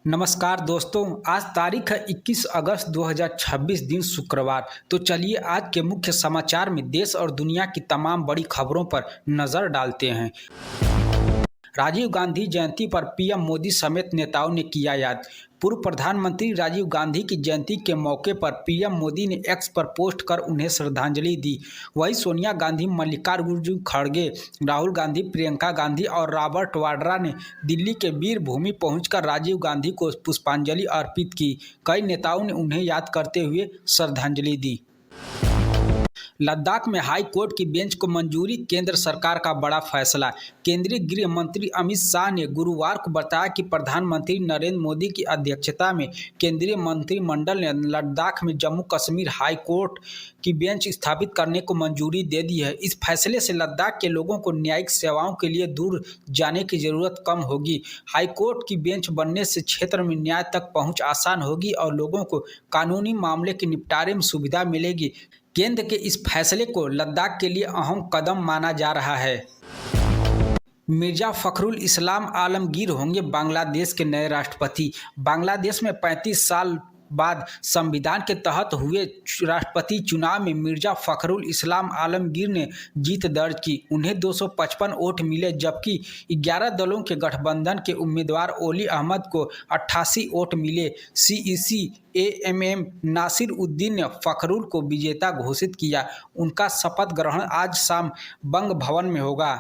नमस्कार दोस्तों। आज तारीख है 21 अगस्त 2026 दिन शुक्रवार। तो चलिए आज के मुख्य समाचार में देश और दुनिया की तमाम बड़ी खबरों पर नजर डालते हैं। राजीव गांधी जयंती पर पीएम मोदी समेत नेताओं ने किया याद। पूर्व प्रधानमंत्री राजीव गांधी की जयंती के मौके पर पीएम मोदी ने एक्स पर पोस्ट कर उन्हें श्रद्धांजलि दी। वहीं सोनिया गांधी, मल्लिकार्जुन खड़गे, राहुल गांधी, प्रियंका गांधी और रॉबर्ट वाड्रा ने दिल्ली के वीर भूमि पहुंचकर राजीव गांधी को पुष्पांजलि अर्पित की। कई नेताओं ने उन्हें याद करते हुए श्रद्धांजलि दी। लद्दाख में हाई कोर्ट की बेंच को मंजूरी, केंद्र सरकार का बड़ा फैसला। केंद्रीय गृह मंत्री अमित शाह ने गुरुवार को बताया कि प्रधानमंत्री नरेंद्र मोदी की अध्यक्षता में केंद्रीय मंत्रिमंडल ने लद्दाख में जम्मू कश्मीर हाई कोर्ट की बेंच स्थापित करने को मंजूरी दे दी है। इस फैसले से लद्दाख के लोगों को न्यायिक सेवाओं के लिए दूर जाने की जरूरत कम होगी। हाई कोर्ट की बेंच बनने से क्षेत्र में न्याय तक पहुंच आसान होगी और लोगों को कानूनी मामले के निपटारे में सुविधा मिलेगी। केंद्र के इस फैसले को लद्दाख के लिए अहम कदम माना जा रहा है। मिर्जा फखरुल इस्लाम आलमगीर होंगे बांग्लादेश के नए राष्ट्रपति। बांग्लादेश में 35 साल बाद संविधान के तहत हुए राष्ट्रपति चुनाव में मिर्जा फखरुल इस्लाम आलमगीर ने जीत दर्ज की। उन्हें 255 वोट मिले, जबकि 11 दलों के गठबंधन के उम्मीदवार ओली अहमद को 88 वोट मिले। सीईसी एएमएम नासिर उद्दीन ने फखरुल को विजेता घोषित किया। उनका शपथ ग्रहण आज शाम बंग भवन में होगा।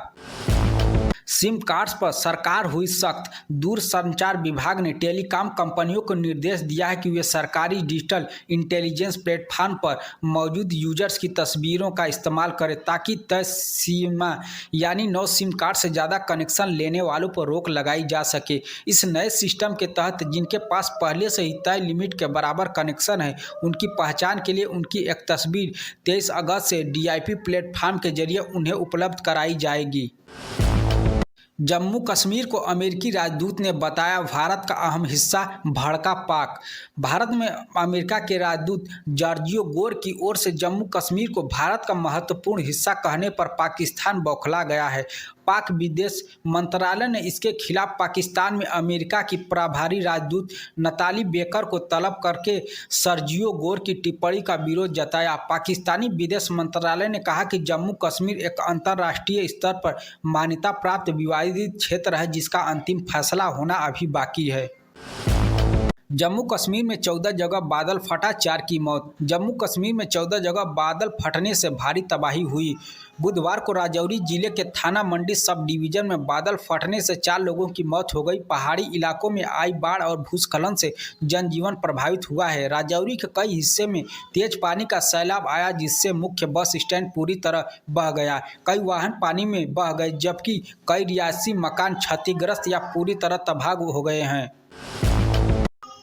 सिम कार्ड्स पर सरकार हुई सख्त। दूरसंचार विभाग ने टेलीकॉम कंपनियों को निर्देश दिया है कि वे सरकारी डिजिटल इंटेलिजेंस प्लेटफॉर्म पर मौजूद यूजर्स की तस्वीरों का इस्तेमाल करें, ताकि तय सीमा यानी 9 सिम कार्ड से ज़्यादा कनेक्शन लेने वालों पर रोक लगाई जा सके। इस नए सिस्टम के तहत जिनके पास पहले से ही तय लिमिट के बराबर कनेक्शन है, उनकी पहचान के लिए उनकी एक तस्वीर 23 अगस्त से डीआईपी प्लेटफॉर्म के जरिए उन्हें उपलब्ध कराई जाएगी। जम्मू कश्मीर को अमेरिकी राजदूत ने बताया भारत का अहम हिस्सा, भड़का पाक। भारत में अमेरिका के राजदूत जॉर्जियो गोर की ओर से जम्मू कश्मीर को भारत का महत्वपूर्ण हिस्सा कहने पर पाकिस्तान बौखला गया है। पाक विदेश मंत्रालय ने इसके खिलाफ पाकिस्तान में अमेरिका की प्रभारी राजदूत नताली बेकर को तलब करके सर्जियो गोर की टिप्पणी का विरोध जताया। पाकिस्तानी विदेश मंत्रालय ने कहा कि जम्मू कश्मीर एक अंतर्राष्ट्रीय स्तर पर मान्यता प्राप्त विवादित क्षेत्र है, जिसका अंतिम फैसला होना अभी बाकी है। जम्मू कश्मीर में 14 जगह बादल फटा, 4 की मौत। जम्मू कश्मीर में 14 जगह बादल फटने से भारी तबाही हुई। बुधवार को राजौरी जिले के थाना मंडी सब डिवीजन में बादल फटने से 4 लोगों की मौत हो गई। पहाड़ी इलाकों में आई बाढ़ और भूस्खलन से जनजीवन प्रभावित हुआ है। राजौरी के कई हिस्से में तेज पानी का सैलाब आया, जिससे मुख्य बस स्टैंड पूरी तरह बह गया। कई वाहन पानी में बह गए, जबकि कई रिहायशी मकान क्षतिग्रस्त या पूरी तरह तबाह हो गए हैं।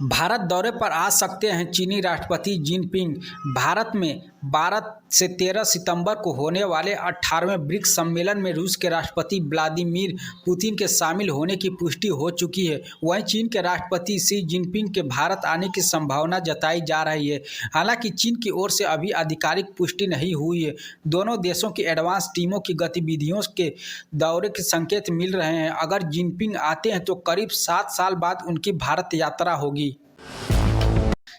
भारत दौरे पर आ सकते हैं चीनी राष्ट्रपति जिनपिंग। भारत में 12 से 13 सितंबर को होने वाले 18वें ब्रिक्स सम्मेलन में रूस के राष्ट्रपति व्लादिमीर पुतिन के शामिल होने की पुष्टि हो चुकी है। वहीं चीन के राष्ट्रपति शी जिनपिंग के भारत आने की संभावना जताई जा रही है। हालांकि चीन की ओर से अभी आधिकारिक पुष्टि नहीं हुई है। दोनों देशों की एडवांस टीमों की गतिविधियों के दौरे के संकेत मिल रहे हैं। अगर जिनपिंग आते हैं तो करीब 7 साल बाद उनकी भारत यात्रा होगी।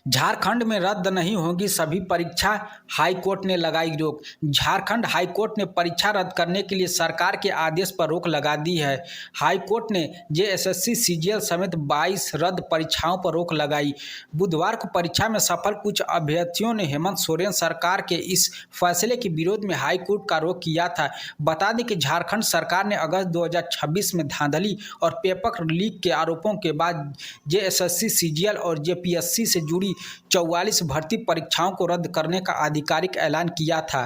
झारखंड में रद्द नहीं होगी सभी परीक्षा, हाई कोर्ट ने लगाई रोक। झारखंड हाई कोर्ट ने परीक्षा रद्द करने के लिए सरकार के आदेश पर रोक लगा दी है। हाई कोर्ट ने जेएसएससी, सीजीएल समेत 22 रद्द परीक्षाओं पर रोक लगाई। बुधवार को परीक्षा में सफल कुछ अभ्यर्थियों ने हेमंत सोरेन सरकार के इस फैसले के विरोध में हाई कोर्ट का रुख किया था। बता दें कि झारखंड सरकार ने अगस्त 2026 में धांधली और पेपर लीक के आरोपों के बाद जेएसएससी, सीजीएल और जेपीएससी से जुड़ी 44 भर्ती परीक्षाओं को रद्द करने का आधिकारिक ऐलान किया था।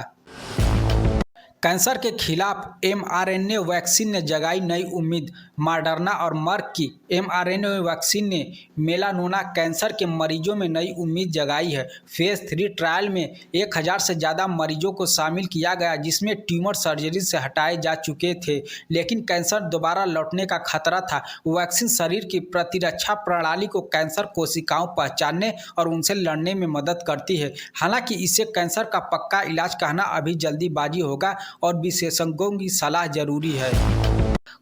कैंसर के खिलाफ एमआरएनए वैक्सीन ने जगाई नई उम्मीद। मॉडर्ना और मर्क की एमआरएनए वैक्सीन ने मेलानोमा कैंसर के मरीजों में नई उम्मीद जगाई है। फेज 3 ट्रायल में 1000 से ज़्यादा मरीजों को शामिल किया गया, जिसमें ट्यूमर सर्जरी से हटाए जा चुके थे, लेकिन कैंसर दोबारा लौटने का खतरा था। वैक्सीन शरीर की प्रतिरक्षा प्रणाली को कैंसर कोशिकाओं पहचानने और उनसे लड़ने में मदद करती है। हालांकि इसे कैंसर का पक्का इलाज कहना अभी जल्दीबाजी होगा और विशेषज्ञों की सलाह जरूरी है।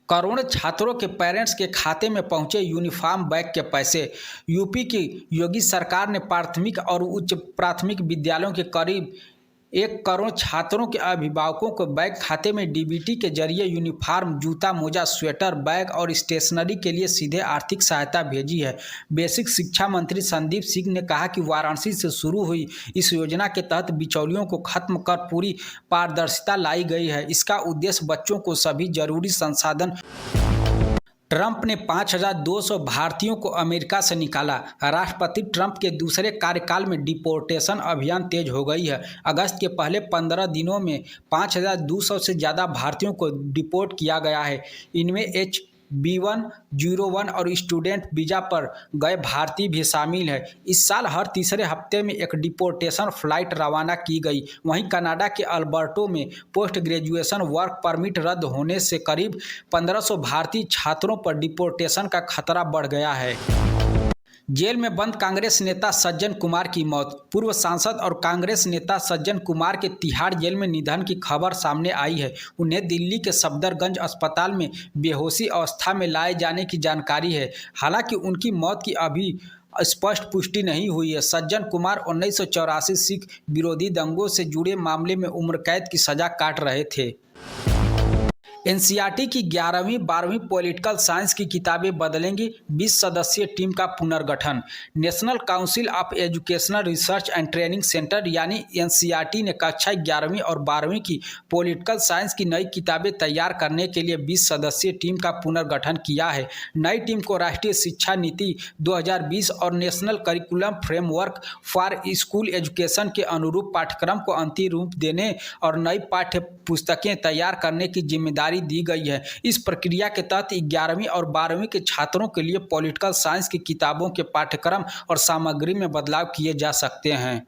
करोड़ों छात्रों के पेरेंट्स के खाते में पहुंचे यूनिफॉर्म बैग के पैसे। यूपी की योगी सरकार ने प्राथमिक और उच्च प्राथमिक विद्यालयों के करीब 1 करोड़ छात्रों के अभिभावकों को बैंक खाते में डीबीटी के जरिए यूनिफॉर्म, जूता, मोजा, स्वेटर, बैग और स्टेशनरी के लिए सीधे आर्थिक सहायता भेजी है। बेसिक शिक्षा मंत्री संदीप सिंह ने कहा कि वाराणसी से शुरू हुई इस योजना के तहत बिचौलियों को खत्म कर पूरी पारदर्शिता लाई गई है। इसका उद्देश्य बच्चों को सभी जरूरी संसाधन। ट्रंप ने 5,200 भारतीयों को अमेरिका से निकाला। राष्ट्रपति ट्रंप के दूसरे कार्यकाल में डिपोर्टेशन अभियान तेज हो गई है। अगस्त के पहले 15 दिनों में 5,200 से ज़्यादा भारतीयों को डिपोर्ट किया गया है। इनमें H-1B1 और स्टूडेंट वीज़ा पर गए भारतीय भी शामिल हैं। इस साल हर तीसरे हफ्ते में एक डिपोर्टेशन फ्लाइट रवाना की गई। वहीं कनाडा के अल्बर्टो में पोस्ट ग्रेजुएशन वर्क परमिट रद्द होने से करीब 1,500 भारतीय छात्रों पर डिपोर्टेशन का खतरा बढ़ गया है। जेल में बंद कांग्रेस नेता सज्जन कुमार की मौत। पूर्व सांसद और कांग्रेस नेता सज्जन कुमार के तिहाड़ जेल में निधन की खबर सामने आई है। उन्हें दिल्ली के सफदरगंज अस्पताल में बेहोशी अवस्था में लाए जाने की जानकारी है। हालांकि उनकी मौत की अभी स्पष्ट पुष्टि नहीं हुई है। सज्जन कुमार 1984 सिख विरोधी दंगों से जुड़े मामले में उम्र कैद की सजा काट रहे थे। एनसीईआरटी की 11वीं 12वीं पॉलिटिकल साइंस की किताबें बदलेंगी। 20 सदस्यीय टीम का पुनर्गठन। National council of educational research and training centre यानी एनसीईआरटी ने कक्षा 11वीं और 12वीं की पॉलिटिकल साइंस की नई किताबें तैयार करने के लिए 20 सदस्यीय टीम का पुनर्गठन किया है। नई टीम को राष्ट्रीय शिक्षा नीति 2020 और national curriculum framework for school education के अनुरूप पाठ्यक्रम को अंतिम रूप देने और नई पाठ्य पुस्तकें तैयार करने की जिम्मेदारी दी गई है। इस प्रक्रिया के तहत 11वीं और 12वीं के छात्रों के लिए पॉलिटिकल साइंस की किताबों के पाठ्यक्रम और सामग्री में बदलाव किए जा सकते हैं।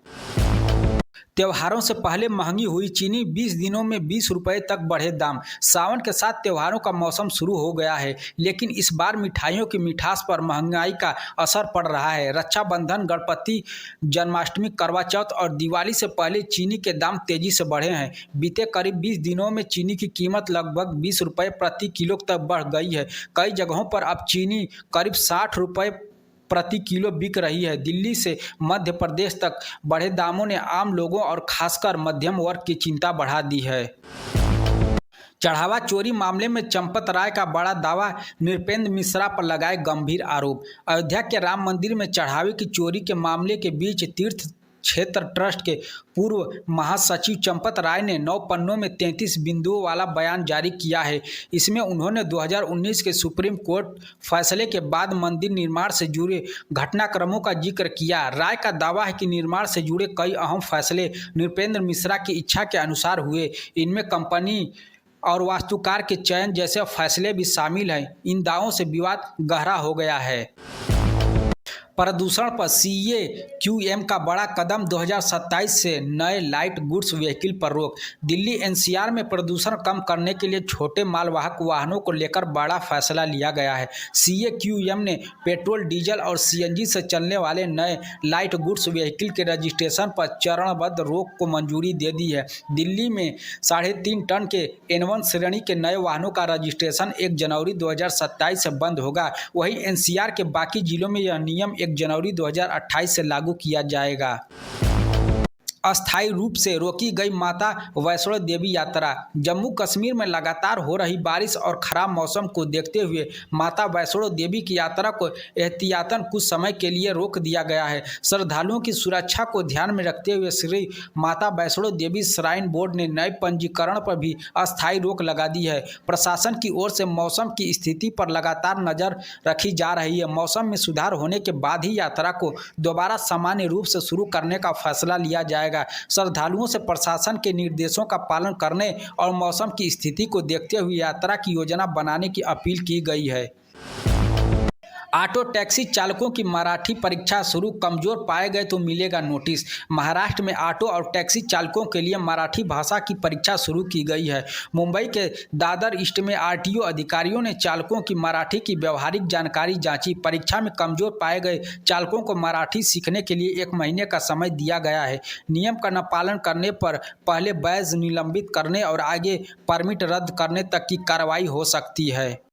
त्योहारों से पहले महंगी हुई चीनी। 20 दिनों में 20 रुपये तक बढ़े दाम। सावन के साथ त्योहारों का मौसम शुरू हो गया है, लेकिन इस बार मिठाइयों की मिठास पर महंगाई का असर पड़ रहा है। रक्षाबंधन, गणपति, जन्माष्टमी, करवा चौथ और दिवाली से पहले चीनी के दाम तेजी से बढ़े हैं। बीते करीब 20 दिनों में चीनी की कीमत लगभग 20 रुपये प्रति किलो तक बढ़ गई है। कई जगहों पर अब चीनी करीब 60 रुपये प्रति किलो बिक रही है। दिल्ली से मध्य प्रदेश तक बढ़े दामों ने आम लोगों और खासकर मध्यम वर्ग की चिंता बढ़ा दी है। चढ़ावा चोरी मामले में चंपत राय का बड़ा दावा। नृपेंद्र मिश्रा पर लगाए गंभीर आरोप। अयोध्या के राम मंदिर में चढ़ावे की चोरी के मामले के बीच तीर्थ क्षेत्र ट्रस्ट के पूर्व महासचिव चंपत राय ने 9 पन्नों में 33 बिंदुओं वाला बयान जारी किया है। इसमें उन्होंने 2019 के सुप्रीम कोर्ट फैसले के बाद मंदिर निर्माण से जुड़े घटनाक्रमों का जिक्र किया। राय का दावा है कि निर्माण से जुड़े कई अहम फैसले नृपेंद्र मिश्रा की इच्छा के अनुसार हुए। इनमें कंपनी और वास्तुकार के चयन जैसे फैसले भी शामिल हैं। इन दावों से विवाद गहरा हो गया है। प्रदूषण पर CAQM का बड़ा कदम। 2027 से नए लाइट गुड्स व्हीकल पर रोक। दिल्ली NCR में प्रदूषण कम करने के लिए छोटे मालवाहक वाहनों को लेकर बड़ा फैसला लिया गया है। CAQM ने पेट्रोल, डीजल और CNG से चलने वाले नए लाइट गुड्स व्हीकल के रजिस्ट्रेशन पर चरणबद्ध रोक को मंजूरी दे दी है। दिल्ली में 3.5 टन के N1 श्रेणी के नए वाहनों का रजिस्ट्रेशन 1 जनवरी 2027 से बंद होगा। वहीं NCR के बाकी जिलों में यह नियम 1 जनवरी 2028 से लागू किया जाएगा। अस्थायी रूप से रोकी गई माता वैष्णो देवी यात्रा। जम्मू कश्मीर में लगातार हो रही बारिश और खराब मौसम को देखते हुए माता वैष्णो देवी की यात्रा को एहतियातन कुछ समय के लिए रोक दिया गया है। श्रद्धालुओं की सुरक्षा को ध्यान में रखते हुए श्री माता वैष्णो देवी श्राइन बोर्ड ने नए पंजीकरण पर भी अस्थायी रोक लगा दी है। प्रशासन की ओर से मौसम की स्थिति पर लगातार नजर रखी जा रही है। मौसम में सुधार होने के बाद ही यात्रा को दोबारा सामान्य रूप से शुरू करने का फैसला लिया जाएगा। श्रद्धालुओं से प्रशासन के निर्देशों का पालन करने और मौसम की स्थिति को देखते हुए यात्रा की योजना बनाने की अपील की गई है। ऑटो टैक्सी चालकों की मराठी परीक्षा शुरू, कमजोर पाए गए तो मिलेगा नोटिस। महाराष्ट्र में ऑटो और टैक्सी चालकों के लिए मराठी भाषा की परीक्षा शुरू की गई है। मुंबई के दादर ईस्ट में आरटीओ अधिकारियों ने चालकों की मराठी की व्यवहारिक जानकारी जांची। परीक्षा में कमजोर पाए गए चालकों को मराठी सीखने के लिए 1 महीने का समय दिया गया है। नियम का न पालन करने पर पहले बैज निलंबित करने और आगे परमिट रद्द करने तक की कार्रवाई हो सकती है।